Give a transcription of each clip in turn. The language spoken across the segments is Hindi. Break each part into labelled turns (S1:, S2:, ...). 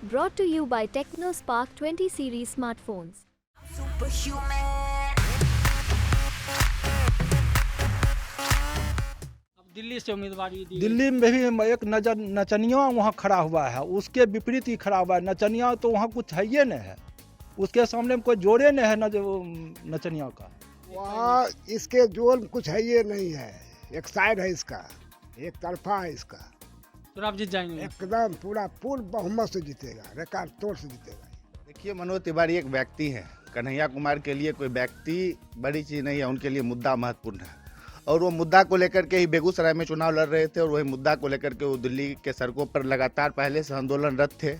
S1: Brought to you by TechnoSpark 20 series smartphones.
S2: Delhi से उम्मीदवारी दी।
S3: दिल्ली में भी एक नचनिया वहाँ खड़ा हुआ है, उसके विपरीत ही खड़ा हुआ है। नचनिया तो वहाँ कुछ है ही नहीं है, उसके सामने में कोई जोड़े नहीं है नचनिया का।
S4: वहाँ इसके जोड़ कुछ है ये नहीं है, एक साइड है इसका, एक तरफा है इसका।
S2: चुनाव जीत जाएंगे
S4: एकदम पूर्ण बहुमत से जीतेगा, रिकॉर्ड तोड़ से जीतेगा।
S5: देखिए, मनोज तिवारी एक व्यक्ति है। कन्हैया कुमार के लिए कोई व्यक्ति बड़ी चीज नहीं है, उनके लिए मुद्दा महत्वपूर्ण है। और वो मुद्दा को लेकर के ही बेगूसराय में चुनाव लड़ रहे थे और वही मुद्दा को लेकर के वो दिल्ली के सड़कों पर लगातार पहले से आंदोलनरत थे।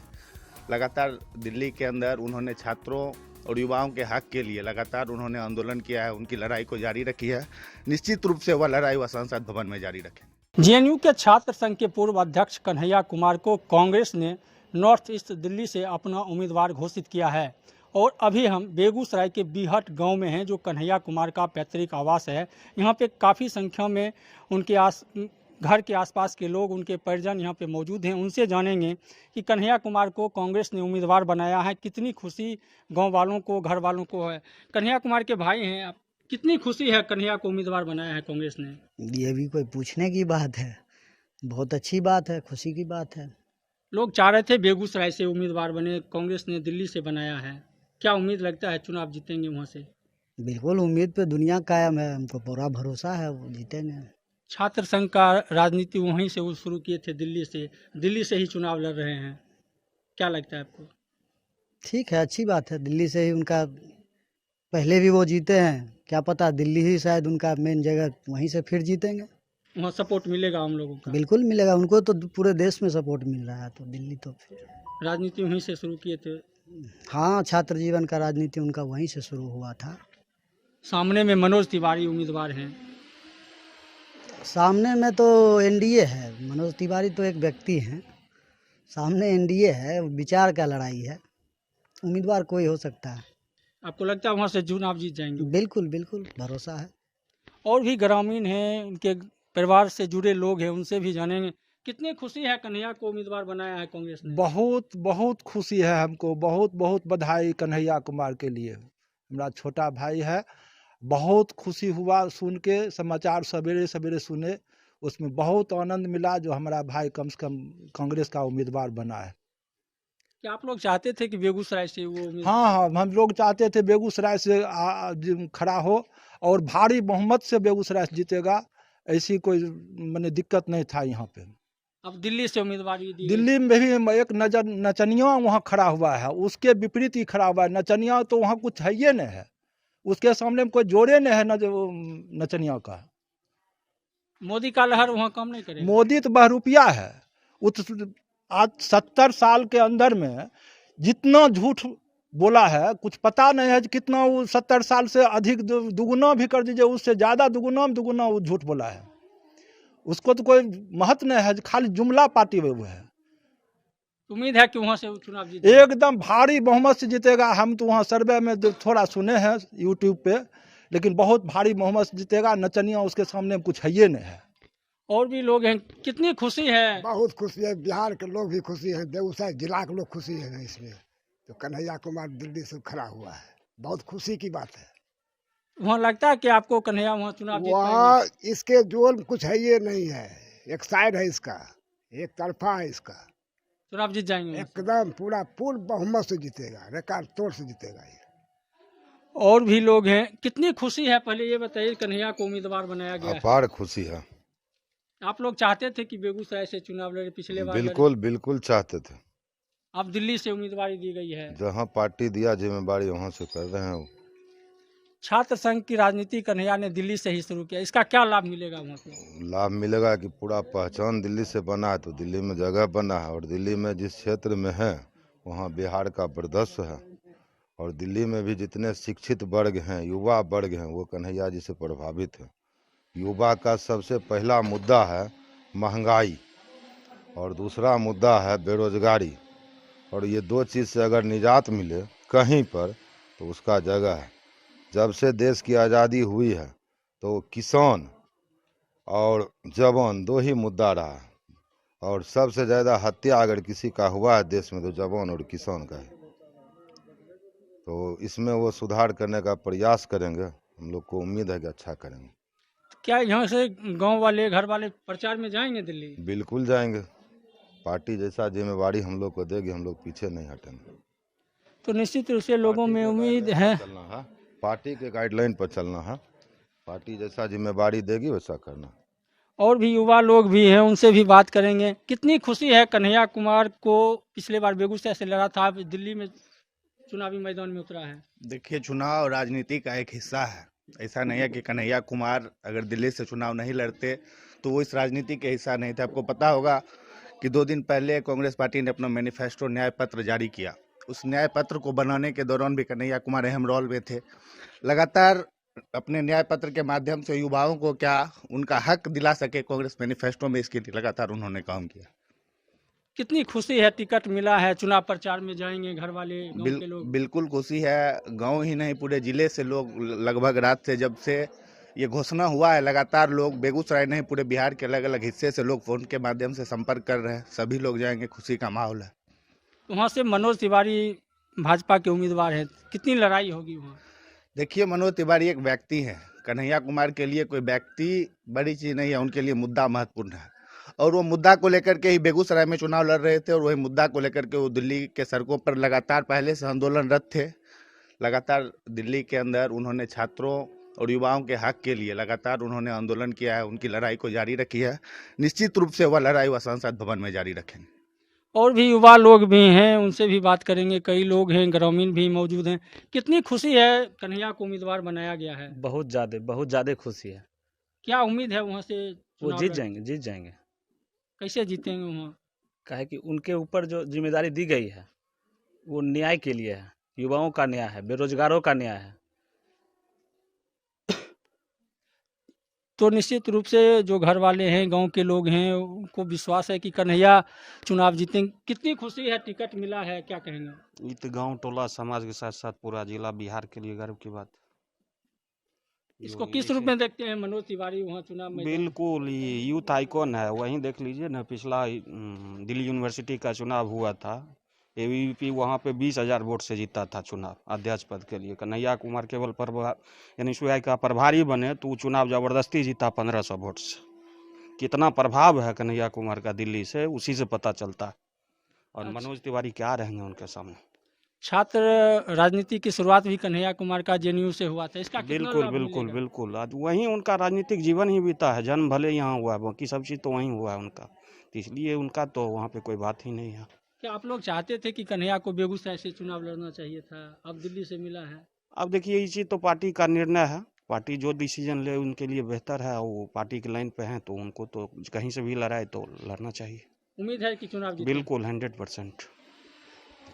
S5: लगातार दिल्ली के अंदर उन्होंने छात्रों और युवाओं के हक के लिए लगातार उन्होंने आंदोलन किया है, उनकी लड़ाई को जारी रखी है। निश्चित रूप से वह लड़ाई वह संसद भवन में जारी रखें।
S2: जेएनयू के छात्र संघ के पूर्व अध्यक्ष कन्हैया कुमार को कांग्रेस ने नॉर्थ ईस्ट दिल्ली से अपना उम्मीदवार घोषित किया है और अभी हम बेगूसराय के बीहट गांव में हैं, जो कन्हैया कुमार का पैतृक आवास है। यहाँ पे काफ़ी संख्या में उनके घर के आसपास के लोग, उनके परिजन यहाँ पे मौजूद हैं। उनसे जानेंगे कि कन्हैया कुमार को कांग्रेस ने उम्मीदवार बनाया है, कितनी खुशी गांव वालों को, घर वालों को है। कन्हैया कुमार के भाई हैं आप, कितनी खुशी है कन्हैया को उम्मीदवार बनाया है कांग्रेस ने?
S6: ये भी कोई पूछने की बात है, बहुत अच्छी बात है, खुशी की बात है।
S2: लोग चाह रहे थे बेगूसराय से उम्मीदवार बने, कांग्रेस ने दिल्ली से बनाया है। क्या उम्मीद लगता है चुनाव जीतेंगे वहाँ से?
S6: बिल्कुल उम्मीद पे दुनिया कायम है, हमको पूरा भरोसा है वो जीतेंगे।
S2: छात्र संघ का राजनीति वहीं से वो शुरू किए थे, दिल्ली से ही चुनाव लड़ रहे हैं। क्या लगता है आपको?
S6: ठीक है, अच्छी बात है। दिल्ली से ही उनका पहले भी वो जीते हैं, क्या पता दिल्ली ही शायद उनका मेन जगह, वहीं से फिर जीतेंगे।
S2: वहाँ सपोर्ट मिलेगा हम लोगों का?
S6: बिल्कुल मिलेगा, उनको तो पूरे देश में सपोर्ट मिल रहा है, तो दिल्ली तो फिर
S2: राजनीति वहीं से शुरू किए थे।
S6: हाँ, छात्र जीवन का राजनीति उनका वहीं से शुरू हुआ था।
S2: सामने में मनोज तिवारी उम्मीदवार हैं।
S6: सामने में तो एनडीए है, मनोज तिवारी तो एक व्यक्ति हैं, सामने एनडीए है, विचार का लड़ाई है, उम्मीदवार कोई हो सकता है।
S2: आपको लगता है वहाँ से चुनाव जीत जाएंगे?
S6: बिल्कुल बिल्कुल भरोसा है।
S2: और भी ग्रामीण हैं, उनके परिवार से जुड़े लोग हैं, उनसे भी जानेंगे कितनी खुशी है कन्हैया को उम्मीदवार बनाया है कांग्रेस ने।
S3: बहुत बहुत खुशी है हमको, बहुत बहुत बधाई कन्हैया कुमार के लिए। हमारा छोटा भाई है, बहुत खुशी हुआ सुन के, समाचार सवेरे सवेरे सुने, उसमें बहुत आनंद मिला जो हमारा भाई कम से कम कांग्रेस का उम्मीदवार बना है।
S2: क्या आप लोग चाहते थे कि बेगूसराय से वो
S3: हाँ, हम लोग चाहते थे बेगूसराय से खड़ा हो और भारी बहुमत से बेगूसराय से जीतेगा, ऐसी कोई माने दिक्कत नहीं था यहाँ पे।
S2: अब दिल्ली से उम्मीदवारी दी।
S3: दिल्ली में भी एक नचनिया वहाँ खड़ा हुआ है, उसके विपरीत ही खड़ा हुआ है। नचनिया तो वहाँ कुछ है ही नहीं है, उसके सामने में कोई जोड़े नहीं है नचनिया का।
S2: मोदी का लहर वहाँ कम नहीं करेगा?
S3: मोदी तो बहरूपिया है। आज 70 साल के अंदर में जितना झूठ बोला है, कुछ पता नहीं है कितना वो 70 साल से अधिक दुगुना भी कर दीजिए, उससे ज़्यादा दुगुना वो झूठ बोला है। उसको तो कोई महत्व नहीं है, खाली जुमला पार्टी में वो है।
S2: उम्मीद है कि वहाँ से चुनाव जीत
S3: एकदम भारी बहुमत से जीतेगा। हम तो वहाँ सर्वे में थोड़ा सुने हैं यूट्यूब पे, लेकिन बहुत भारी बहुमत से जीतेगा। नचनिया उसके सामने कुछ है ही नहीं है।
S2: और भी लोग हैं, कितनी खुशी है?
S4: बहुत खुशी है, बिहार के लोग भी खुशी हैं, बेगूसराय जिला के लोग खुशी है इसमें। तो कन्हैया कुमार दिल्ली से खड़ा हुआ है, बहुत खुशी की बात है।
S2: वहाँ लगता है कि आपको कन्हैया वहाँ चुनाव जीत
S4: वहाँ इसके जोड़ कुछ है ये नहीं है, एक साइड है इसका, एक तरफा है इसका।
S2: चुनाव जीत जाएंगे?
S4: एकदम पूर्ण बहुमत से जीतेगा, रिकॉर्ड तोड़ से जीतेगा ये।
S2: और भी लोग हैं, कितनी खुशी है पहले ये बताइए, कन्हैया को उम्मीदवार बनाया गया है।
S7: अपार खुशी है।
S2: आप लोग चाहते थे कि बेगूसराय से चुनाव लड़े, पिछले बार
S7: बिल्कुल चाहते थे।
S2: अब दिल्ली से उम्मीदवारी दी गई है।
S7: जहां पार्टी दिया जिम्मेदारी वहां से कर रहे हैं।
S2: छात्र संघ की राजनीति कन्हैया ने दिल्ली से ही शुरू किया, इसका क्या लाभ मिलेगा वहाँ पे?
S7: लाभ मिलेगा कि पूरा पहचान दिल्ली से बना है, तो दिल्ली में जगह बना है और दिल्ली में जिस क्षेत्र में है वहाँ बिहार का वर्चस्व है। और दिल्ली में भी जितने शिक्षित वर्ग हैं, युवा वर्ग हैं, वो कन्हैया जी से प्रभावित है। युवा का सबसे पहला मुद्दा है महंगाई और दूसरा मुद्दा है बेरोजगारी। और ये दो चीज़ से अगर निजात मिले कहीं पर तो उसका जगह है। जब से देश की आज़ादी हुई है तो किसान और जवान दो ही मुद्दा रहा। और सबसे ज़्यादा हत्या अगर किसी का हुआ है देश में तो जवान और किसान का है। तो इसमें वो सुधार करने का प्रयास करेंगे, हम लोग को उम्मीद है कि अच्छा करेंगे।
S2: क्या यहाँ से गांव वाले घर वाले प्रचार में जाएंगे दिल्ली?
S7: बिल्कुल जाएंगे, पार्टी जैसा जिम्मेवारी हम लोग को देगी, हम लोग पीछे नहीं हटेंगे।
S2: तो निश्चित रूप से लोगों में उम्मीद है।
S7: चलना है, पार्टी के गाइडलाइन पर चलना है, पार्टी जैसा जिम्मेवारी देगी वैसा करना।
S2: और भी युवा लोग भी हैं, उनसे भी बात करेंगे। कितनी खुशी है कन्हैया कुमार को, पिछले बार बेगूसराय से लड़ा था, अब दिल्ली में चुनावी मैदान में उतरा है।
S5: देखिए, चुनाव राजनीति का एक हिस्सा है। ऐसा नहीं है कि कन्हैया कुमार अगर दिल्ली से चुनाव नहीं लड़ते तो वो इस राजनीति के हिस्सा नहीं थे। आपको पता होगा कि 2 दिन पहले कांग्रेस पार्टी ने अपना मैनिफेस्टो न्याय पत्र जारी किया। उस न्याय पत्र को बनाने के दौरान भी कन्हैया कुमार अहम रोल में थे। लगातार अपने न्याय पत्र के माध्यम से युवाओं को क्या उनका हक दिला सके, कांग्रेस मैनिफेस्टो में इसके लगातार उन्होंने काम किया।
S2: कितनी खुशी है, टिकट मिला है, चुनाव प्रचार में जाएंगे घर वाले गांव के लोग?
S5: बिल्कुल खुशी है। गांव ही नहीं, पूरे जिले से लोग, लगभग रात से जब से ये घोषणा हुआ है, लगातार लोग, बेगूसराय नहीं पूरे बिहार के अलग अलग हिस्से से लोग फोन के माध्यम से संपर्क कर रहे हैं। सभी लोग जाएंगे, खुशी का माहौल है।
S2: वहाँ से मनोज तिवारी भाजपा के उम्मीदवार हैं, कितनी लड़ाई होगी वहाँ?
S5: देखिए, मनोज तिवारी एक व्यक्ति है। कन्हैया कुमार के लिए कोई व्यक्ति बड़ी चीज नहीं है, उनके लिए मुद्दा महत्वपूर्ण है। और वो मुद्दा को लेकर के ही बेगूसराय में चुनाव लड़ रहे थे और वही मुद्दा को लेकर के वो दिल्ली के सड़कों पर लगातार पहले से आंदोलनरत थे। लगातार दिल्ली के अंदर उन्होंने छात्रों और युवाओं के हक के लिए लगातार उन्होंने आंदोलन किया है, उनकी लड़ाई को जारी रखी है। निश्चित रूप से वह लड़ाई वह संसद भवन में जारी रखेंगे।
S2: और भी युवा लोग भी हैं, उनसे भी बात करेंगे। कई लोग हैं, ग्रामीण भी मौजूद हैं। कितनी खुशी है कन्हैया को उम्मीदवार बनाया गया है?
S8: बहुत ज़्यादा खुशी है।
S2: क्या उम्मीद है वहाँ से
S8: वो
S2: चुनाव
S8: जीत जाएंगे।
S2: कैसे जीतेंगे वहाँ?
S8: काहे कि उनके ऊपर जो जिम्मेदारी दी गई है वो न्याय के लिए है, युवाओं का न्याय है, बेरोजगारों का न्याय है।
S2: तो निश्चित रूप से जो घर वाले हैं, गांव के लोग हैं, उनको विश्वास है कि कन्हैया चुनाव जीतेंगे। कितनी खुशी है, टिकट मिला है, क्या कहेंगे?
S9: ये तो गांव टोला समाज के साथ साथ पूरा जिला बिहार के लिए गर्व की बात।
S2: इसको किस रूप में देखते हैं मनोज तिवारी वहाँ चुनाव में?
S9: बिल्कुल, ये यूथ आइकॉन है। वहीं देख लीजिए ना, पिछला दिल्ली यूनिवर्सिटी का चुनाव हुआ था, एबीवीपी वहाँ पे 20,000 वोट से जीता था चुनाव अध्यक्ष पद के लिए। कन्हैया कुमार केवल यानी सूबाई का प्रभारी बने तो चुनाव जबरदस्ती जीता 1500 वोट से। कितना प्रभाव है कन्हैया कुमार का दिल्ली से, उसी से पता चलता है। और मनोज तिवारी क्या रहेंगे उनके सामने।
S2: छात्र राजनीति की शुरुआत भी कन्हैया कुमार का जेएनयू से हुआ था, इसका कितना लाभ मिलेगा?
S9: बिल्कुल आज वहीं उनका राजनीतिक जीवन ही बीता है। जन्म भले यहाँ हुआ है, बाकी सब चीज़ तो वहीं हुआ है उनका, तो इसलिए उनका तो वहाँ पे कोई बात ही नहीं है।
S2: क्या आप लोग चाहते थे कि कन्हैया को बेगूसराय से चुनाव लड़ना चाहिए था, अब दिल्ली से मिला है?
S9: अब देखिए, ये चीज़ तो पार्टी का निर्णय है। पार्टी जो डिसीजन ले उनके लिए बेहतर है। वो पार्टी के लाइन पे हैं तो उनको तो कहीं से भी लड़ाई तो लड़ना चाहिए।
S2: उम्मीद है कि चुनाव जीतेंगे?
S9: बिल्कुल 100%।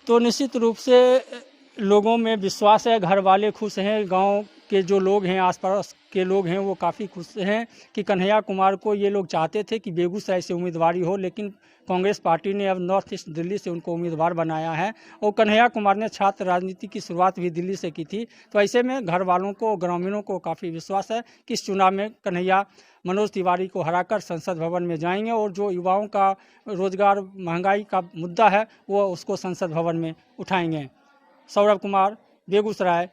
S2: तो निश्चित रूप से लोगों में विश्वास है, घर वाले खुश हैं, गांव के जो लोग हैं, आसपास के लोग हैं, वो काफ़ी खुश हैं कि कन्हैया कुमार को, ये लोग चाहते थे कि बेगूसराय से उम्मीदवारी हो, लेकिन कांग्रेस पार्टी ने अब नॉर्थ ईस्ट दिल्ली से उनको उम्मीदवार बनाया है। और कन्हैया कुमार ने छात्र राजनीति की शुरुआत भी दिल्ली से की थी। तो ऐसे में घर वालों को, ग्रामीणों को काफ़ी विश्वास है कि इस चुनाव में कन्हैया मनोज तिवारी को हराकर संसद भवन में जाएंगे और जो युवाओं का रोजगार, महंगाई का मुद्दा है, वो उसको संसद भवन में उठाएंगे। सौरभ कुमार, बेगूसराय।